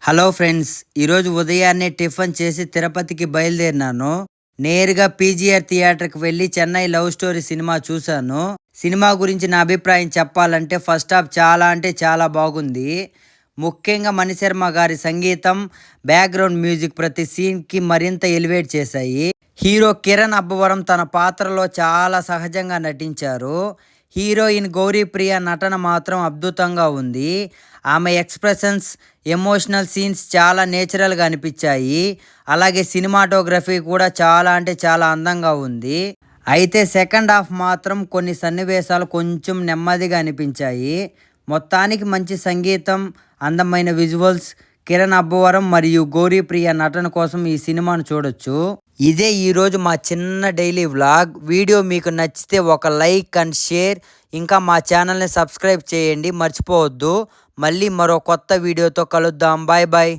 Hello friends, ఈరోజు ఉదయాన్నే tiffin చేసి తిరుపతికి బయలుదేరినాను. నేరుగా పీజీఆర్ థియేటర్కి వెళ్ళి చెన్నై లవ్ స్టోరీ సినిమా చూశాను. సినిమా గురించి నా అభిప్రాయం చెప్పాలంటే ఫస్ట్ హాఫ్ చాలా అంటే చాలా బాగుంది. ముఖ్యంగా మణిశర్మ గారి సంగీతం, బ్యాక్గ్రౌండ్ మ్యూజిక్ ప్రతి సీన్కి మరింత ఎలివేట్ చేశాయి. హీరో కిరణ్ అబ్బవరం తన పాత్రలో చాలా సహజంగా నటించారు. హీరోయిన్ గౌరీప్రియ నటన మాత్రం అద్భుతంగా ఉంది. ఆమె ఎక్స్ప్రెషన్స్, ఎమోషనల్ సీన్స్ చాలా నేచురల్గా అనిపించాయి. అలాగే సినిమాటోగ్రఫీ కూడా చాలా అంటే చాలా అందంగా ఉంది. అయితే సెకండ్ హాఫ్ మాత్రం కొన్ని సన్నివేశాలు కొంచెం నెమ్మదిగా అనిపించాయి. మొత్తానికి మంచి సంగీతం, అందమైన విజువల్స్, కిరణ్ అబ్బవరం మరియు గౌరీప్రియ నటన కోసం ఈ సినిమాను చూడొచ్చు. ఇదే ఈరోజు మా చిన్న డైలీ వ్లాగ్. వీడియో మీకు నచ్చితే ఒక లైక్ అండ్ షేర్, ఇంకా మా ఛానల్ని సబ్స్క్రైబ్ చేయండి మర్చిపోవద్దు. మళ్ళీ మరో కొత్త వీడియోతో కలుద్దాం. Bye bye.